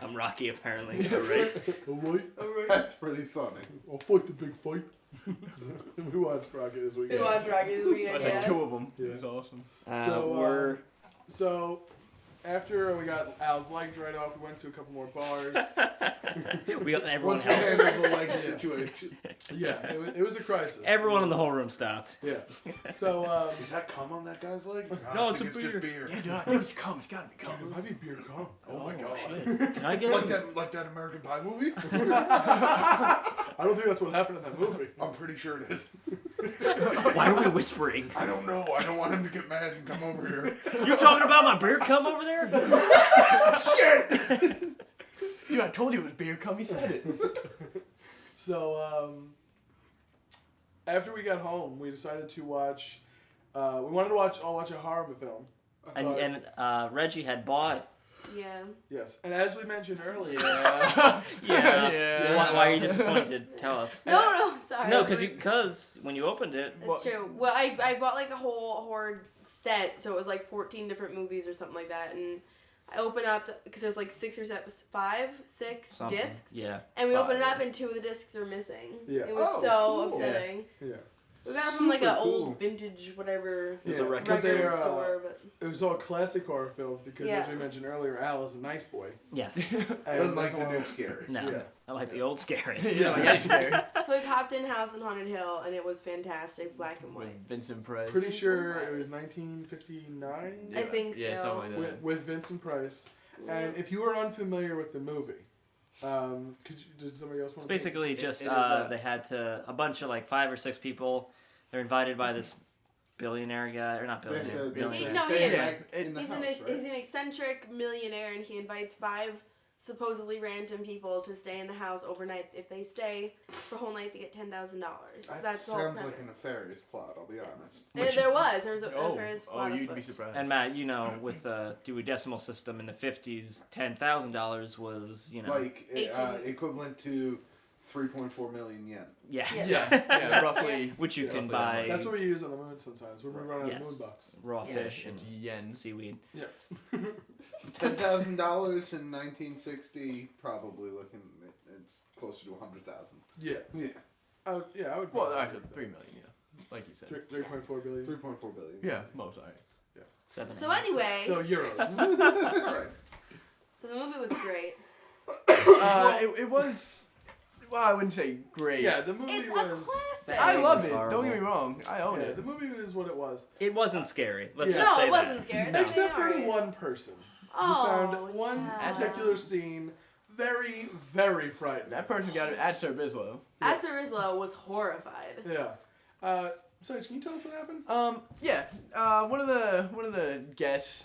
I'm Rocky apparently, alright? Alright. That's pretty funny. I'll fight the big fight. We watched Rocky this We weekend. watched Rocky this I weekend, was like yeah. two of them. Yeah. It was awesome. So after we got Al's leg dried off, we went to a couple more bars. Everyone Once we helped. handled the leg situation. Yeah, it was a crisis. Everyone in the whole room stopped. Yeah. So Is that cum on that guy's leg? No, I it's think a just beer. Yeah, dude, I think it's cum. It's gotta be it cum. might be beer cum. Oh my god. Can I get Like that American Pie movie? I don't think that's what happened in that movie. I'm pretty sure it is. Why are we whispering? I don't know. I don't want him to get mad and come over here. You talking about my beer cum over there? Dude, I told you it was beer cum. He said it. So after we got home, we decided to watch. We wanted to watch a horror film. And Reggie had bought. Yeah. Yes, and as we mentioned earlier, Yeah. Why are you disappointed? Tell us. No, sorry. No, because when you opened it, It's true. Well, I bought like a whole horror set, so it was like 14 different movies or something like that, and I opened up because there's like 6 something. discs, Yeah. and we opened it up and 2 of the discs are missing. Yeah. It was Oh, so cool. upsetting. yeah, We got it from like an Super cool. old vintage whatever It was a Yeah. record. Because record they're, store, but it was all classic horror films because, Yeah. as we mentioned earlier, Al is a nice boy. Yes. Doesn't like the new scary. No. Yeah. I like the old scary. Yeah, like that's scary. so we popped in House on Haunted Hill and it was fantastic, black and With white. Vincent Price. Pretty sure it was 1959 I think Yeah, so. something like that. with Vincent Price. And if you are unfamiliar with the movie, did somebody else want to? Basically, just it is, they had a bunch of like 5 or 6 people. They're invited by this billionaire guy, or not billionaire. billionaire. No, he stay is. in the He's house, he's an eccentric millionaire, and he invites 5 supposedly random people to stay in the house overnight. If they stay for a whole night, they get $10,000. That That's the whole sounds premise. like a nefarious plot, I'll be honest. There was a Oh, Ferris oh, plot you'd be afoot. surprised. And Matt, you know, with the Dewey Decimal System in the 50s, $10,000 was, Like, 18. equivalent to 3.4 million yen. Yes. Yeah, roughly. Which you can roughly buy That's what we use on the moon sometimes. When we run out Yes. of moon bucks. raw Yeah, fish and it's yen. seaweed. Yeah. $10,000 in 1960, probably looking. It's closer to 100,000. Yeah. Yeah. I would. Well, probably actually, agree with 3 million. Yeah, like you said. that. 3.4 billion. 3.4 billion. Yeah, most alright. 7 So ounces. anyway, So euros. Right. so the movie was great. It was. Well, I wouldn't say great. Yeah, the movie It's a was. classic. I It love was it. Don't horrible. get me wrong. I own Yeah, it. the movie was what it was. It wasn't scary. Let's Yeah. just No, say it wasn't that. scary. Except for Alright. one person. Oh, who found one yeah. particular scene very, very frightening. That person got it at Sir Bislow. Esther Rislow was horrified. Yeah. Sorry, can you tell us what happened? One of the guests,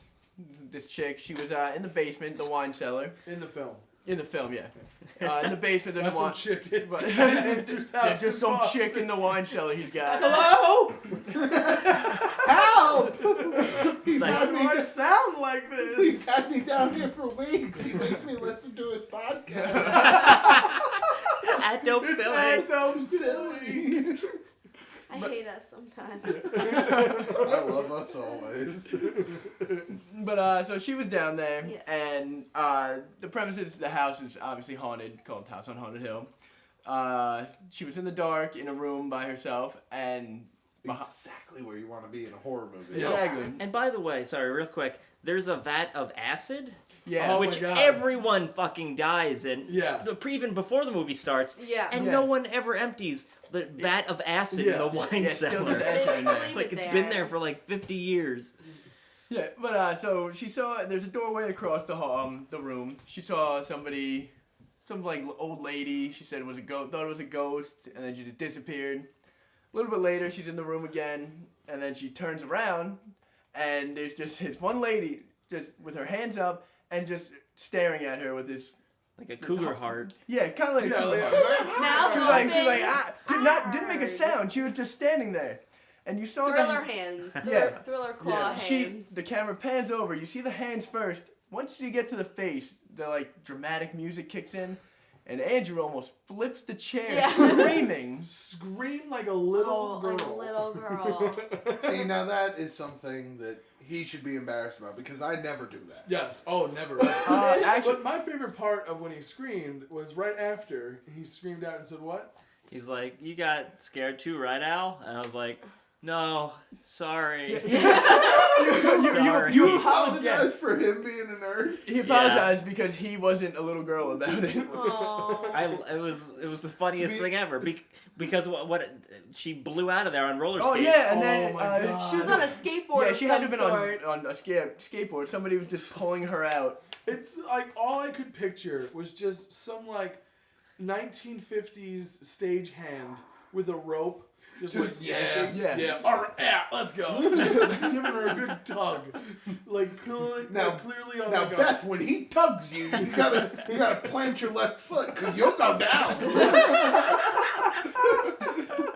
this chick, she was in the basement, the wine cellar. In the film. In the film, yeah. In the basement, there's That's a some wine. chicken. But Enters house there's just in some Boston. chick in the wine cellar he's got. Hello? Help! He's like- had Why me do I just, sound like this? he's had me down here for weeks. He makes me listen to his podcast. At Dope It's Silly. Adam Silly. I hate us sometimes. I love us always. But so she was down there, Yes. and the premises, the house is obviously haunted, called House on Haunted Hill. She was in the dark in a room by herself, and Exactly where you want to be in a horror movie. Yeah. exactly, And by the way, sorry, real quick, there's a vat of acid, yeah. Oh, my which God. everyone fucking dies in. Yeah. Even before the movie starts, Yeah. and Yeah. no one ever empties the vat of acid in Yeah. the wine Yeah, still cellar. just acid in there. Leave Like it it's there. been there for like 50 years. Yeah, but so she saw there's a doorway across the room. She saw somebody, some like old lady. She said it was a ghost. Thought it was a ghost, and then she just disappeared. A little bit later, she's in the room again, and then she turns around, and there's just this one lady just with her hands up and just staring at her with this. Like a cougar heart. Yeah, kind of like. Yeah, a yeah. Mouth She was like, open, didn't make a hard. sound. She was just standing there, and you saw Thriller that. hands. Yeah. Thriller claw Yeah. hands. The camera pans over. You see the hands first. Once you get to the face, the like dramatic music kicks in, and Andrew almost flips the chair, Yeah. screaming. Scream like a little girl. Like a little girl. See, now that is something that he should be embarrassed about because I never do that. Yes. Oh, never. Actually, But my favorite part of when he screamed was right after he screamed out and said, "What?" He's like, "You got scared too, right, Al?" And I was like, "No, sorry." Sorry. You Yeah. apologize for him being a nerd? he apologized because he wasn't a little girl about it. Aww. It was the funniest To be- thing ever because what she blew out of there on roller skates. Oh yeah, and then Oh my God. She was on a skateboard yeah, of she had to some have been sort. on a skateboard. Somebody was just pulling her out. It's like all I could picture was just some like 1950s stagehand with a rope. Just Just like, yeah, yanking. all right, yeah, let's go. Just giving her a good tug. Like, clearly on Now, like Beth, when he tugs you, you gotta plant your left foot because you'll go down.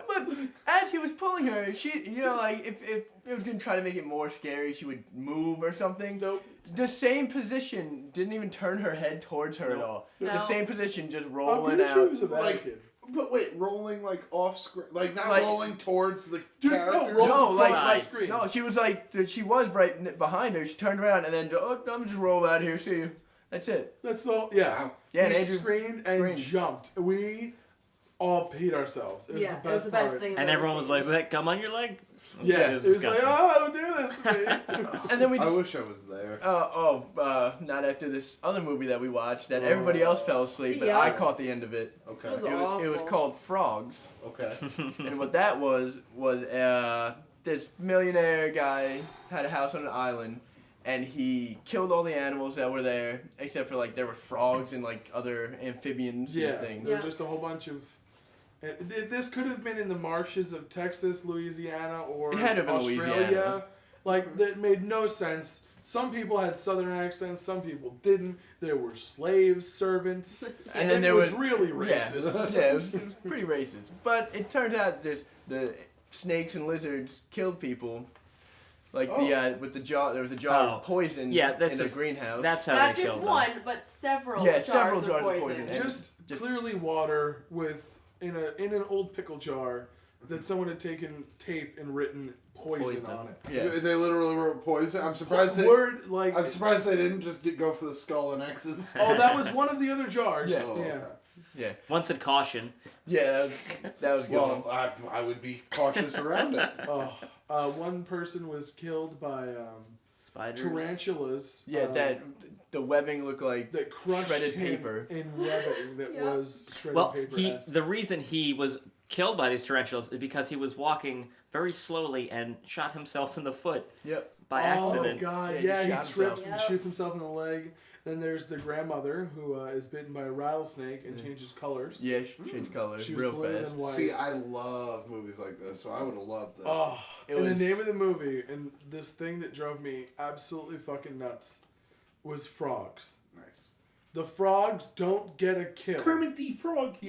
But as he was pulling her, she, like if it was gonna try to make it more scary, she would move or something. Nope. The same position didn't even turn her head towards her at all. The No. same position, just I'm rolling pretty sure out. he was a bad Like- kid. But wait, rolling like off screen, like not Like- rolling towards the Dude, no, character. roll- No, like, across like the screen. no, she was like she was right behind her. She turned around and then I'm just roll out here. See you. That's it. That's all. Yeah. Yeah, and he Andrew screamed and screamed. jumped. We all peed ourselves. It was Yeah, the it was best the best part. thing. I've And ever everyone was seen. like, "That come on your leg." Yeah, It it was was like, disgusting. oh, don't do this to me. And then we I just wish I was there. not after this other movie that we watched that everybody else fell asleep, but Yeah. I caught the end of it. Okay. It was It was awful. called Frogs. Okay. And what that was this millionaire guy had a house on an island, and he killed all the animals that were there, except for like there were frogs and like other amphibians Yeah, and things. there were just a whole bunch of. This could have been in the marshes of Texas, Louisiana, or It had to have been Australia. Louisiana. Like that made no sense. Some people had southern accents, some people didn't. There were slaves, servants, And then it there was was really Yeah, racist. yeah, it was pretty racist. But it turns out the snakes and lizards killed people. Like with the jar, there was a jar of poison in the greenhouse. That's how Not they just killed one, them. but several Yeah, jars several of jars of poison. poison. Just clearly water with in an old pickle jar that someone had taken tape and written poison on it. Yeah. They literally wrote poison. I'm surprised I'm surprised they didn't just go for the skull and X's. Oh, that was one of the other jars. Yeah. Oh, Yeah. okay. Yeah. One said caution. Yeah, that was good. Well, I would be cautious around it. One person was killed by Spiders. tarantulas. Yeah, the webbing looked like that crushed shredded him paper. in webbing that was shredded Well, paper. the reason he was killed by these tarantulas is because he was walking very slowly and shot himself in the foot. Yep. By accident. Oh god, Yeah, he he shot trips himself. and shoots himself in the leg. Then there's the grandmother who is bitten by a rattlesnake and changes colors. Yeah, change colors She was real blue fast. and white. See, I love movies like this, so I would have loved this. Oh, It and was- the name of the movie and this thing that drove me absolutely fucking nuts was Frogs. Nice. The frogs don't get a kill. Kermit the Frog. they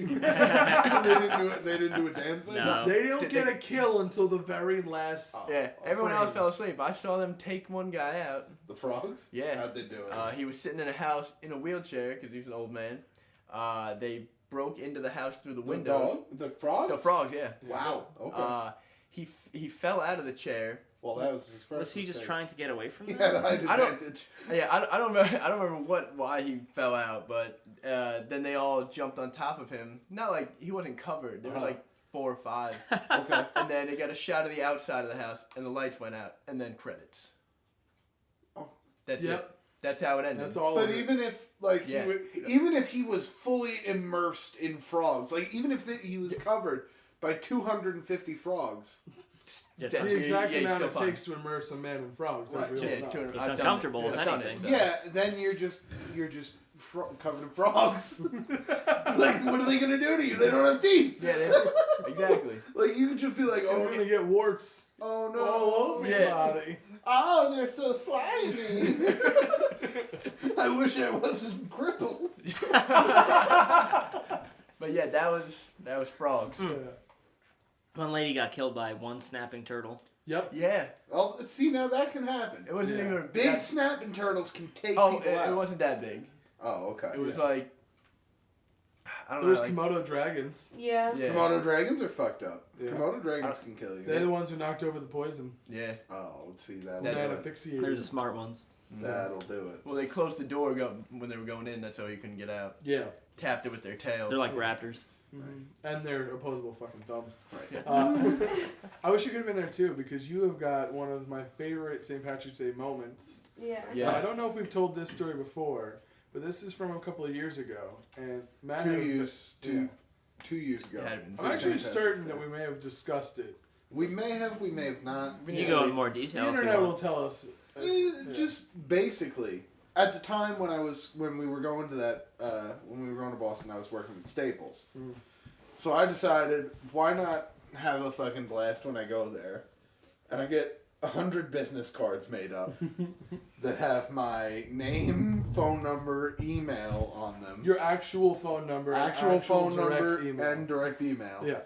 didn't do a damn thing. No. They don't Did get they- a kill until the very last. Yeah, everyone else frame. fell asleep. I saw them take one guy out. The frogs? Yeah. How'd they do it? He was sitting in a house in a wheelchair because he was an old man. They broke into the house through the The windows. dog? The frogs? The frogs, yeah. Wow. Okay. He fell out of the chair. well, that was his first. Was he just mistake. trying to get away from He them? had height I don't- advantage. Yeah, I don't remember why he fell out, but then they all jumped on top of him. Not like he wasn't covered. There were like 4 or 5. Okay. And then they got a shot of the outside of the house, and the lights went out, and then credits. Oh. That's Yep. it. That's how it ended. That's all. But of it. even if like Yeah. even if he was fully immersed in frogs, like even if he was covered by 250 frogs, Yes, Yeah. the exact yeah, he's amount still it fine. takes to immerse a man in frogs. Right, As we all Yeah, know. 200 It's I've done uncomfortable it. as I've done anything. it, so. yeah, then you're just covered in frogs. Like, what are they gonna do to you? They don't have teeth. Yeah, exactly. Like you could just be like, Oh, oh, we're gonna get warts oh no, all over your Yeah. body. oh, they're so slimy. I wish I wasn't crippled. But yeah, that was frogs. Yeah. One lady got killed by one snapping turtle. Yep. Yeah, Well, see now that can happen. it wasn't Yeah. even Big that- snapping turtles can take Oh, people out. it wasn't that big. Oh, okay. It was like I don't There's know. Like, Komodo dragons. Yeah. yeah, Komodo dragons are fucked up. Yeah. Komodo dragons can kill you. They're the ones who knocked over the poison. yeah. Oh, see that'll That- do Man it. asphyxiated. They're the smart ones. That'll do it. Well, they closed the door when they were going in. That's how you couldn't get out. Yeah. Tapped it with their tail. They're like raptors. Mhm. And they're opposable fucking thumbs. Right. I wish you could have been there too because you have got one of my favorite St. Patrick's Day moments. Yeah. Yeah. I don't know if we've told this story before, but this is from a couple of years ago. And Matt 2 had a- years, yeah. 2 years ago. It had been I'm actually Fantastic. certain that we may have discussed it. We may have not. You Yeah. go in more The detail. if you internet will want. tell us. Just basically, at the time when we were going to Boston, I was working at Staples. Mm. So I decided, why not have a fucking blast when I go there? And I get 100 business cards made up that have my name, phone number, email on them. Your actual phone number. Actual phone direct number email. and direct email. Yeah.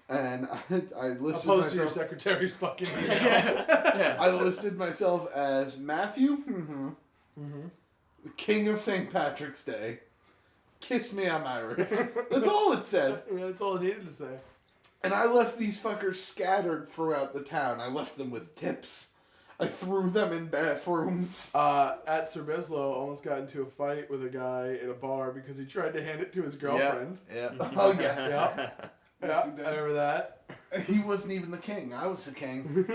And I listed Opposed to your myself. secretary's fucking email. yeah. I listed myself as Matthew, Mm-hmm. the King of St. Patrick's Day. Kiss me, I'm Irish. That's all it said. That's all I needed to say. And I left these fuckers scattered throughout the town. I left them with tips. I threw them in bathrooms. At Sir Beslow, almost got into a fight with a guy at a bar because he tried to hand it to his girlfriend. Yeah. Oh, yes. Yeah. Yes, Yeah, he did. I remember that. He wasn't even the king. I was the king.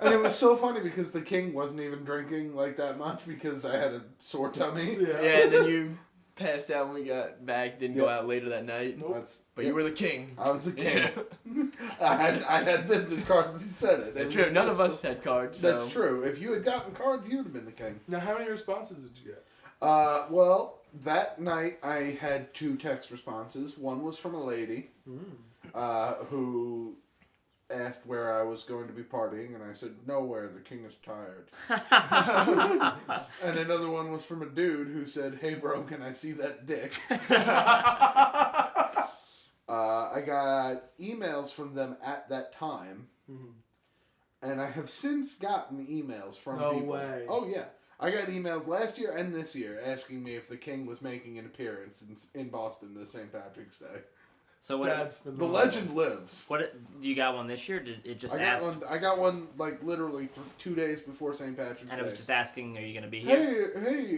And it was so funny because the king wasn't even drinking like that much because I had a sore tummy. Yeah. Yeah, and then you passed out when we got back. Didn't go Yeah. out later that night. Nope. That's- But you were the king. I was the king. Yeah. I had business cards that said it. That's true. None of us had cards. So. That's true. If you had gotten cards, you would have been the king. Now, how many responses did you get? Well, that night I had 2 text responses. One was from a lady who asked where I was going to be partying, and I said, nowhere, the king is tired. And another one was from a dude who said, hey bro, can I see that dick? I got emails from them at that time. and I have since gotten emails from No people. way. Oh yeah, I got emails last year and this year asking me if the King was making an appearance in Boston this St. Patrick's Day. So what? That's The phenomenal. legend lives. What you got one this year? Did it just ask? I got one like literally 2 days before St. Patrick's And Day. it was just asking, "Are you gonna be here?" Hey,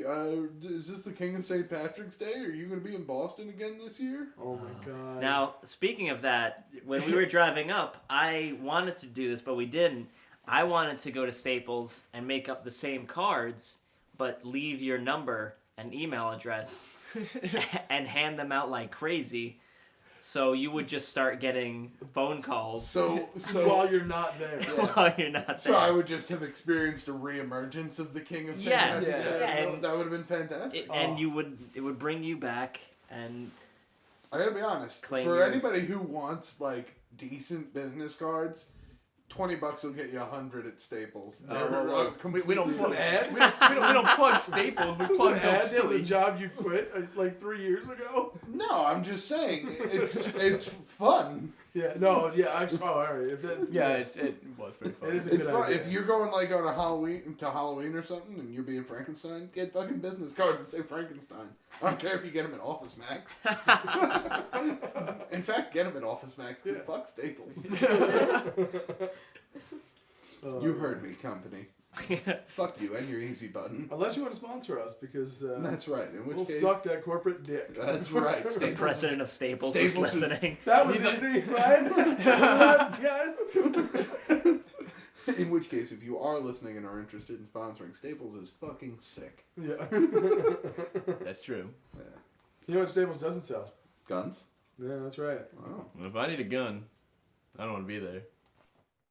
is this the King of St. Patrick's Day? Are you going to be in Boston again this year? Oh my god. Now, speaking of that, when we were driving up, I wanted to do this, but we didn't. I wanted to go to Staples and make up the same cards, but leave your number and email address and hand them out like crazy. So you would just start getting phone calls So while you're not there. while you're not there. So I would just have experienced a reemergence of the King of St. Yes, Patrick's Day. yeah. So that would have been fantastic. And it would bring you back, and I gotta be honest. Claim for your- anybody who wants like decent business cards, $20 will get you 100 at Staples. Oh, They're, well, we don't Is this plug an ad? we don't plug Staples. We Was plug an ad Dope for the Silly. job you quit like 3 years ago? No, I'm just saying it's fun. Yeah, no, yeah, actually, oh, all right. If that, Yeah, it was pretty fun. It is a It's good fun. idea. If you're going like on a Halloween or something, and you're being Frankenstein, get fucking business cards that say Frankenstein. I don't care if you get them at Office Max. In fact, get them at Office Max. 'Cause fuck Staples. You heard me, company. Fuck you and your easy button. Unless you want to sponsor us, because That's right. In which we'll case, suck that corporate dick. that's right. the Staples. president of Staples, Staples is is- listening. That was easy, right? Guys. In which case, if you are listening and are interested in sponsoring, Staples is fucking sick. Yeah. That's true. Yeah. You know what Staples doesn't sell? Guns? Yeah, that's right. Oh. If I need a gun, I don't want to be there.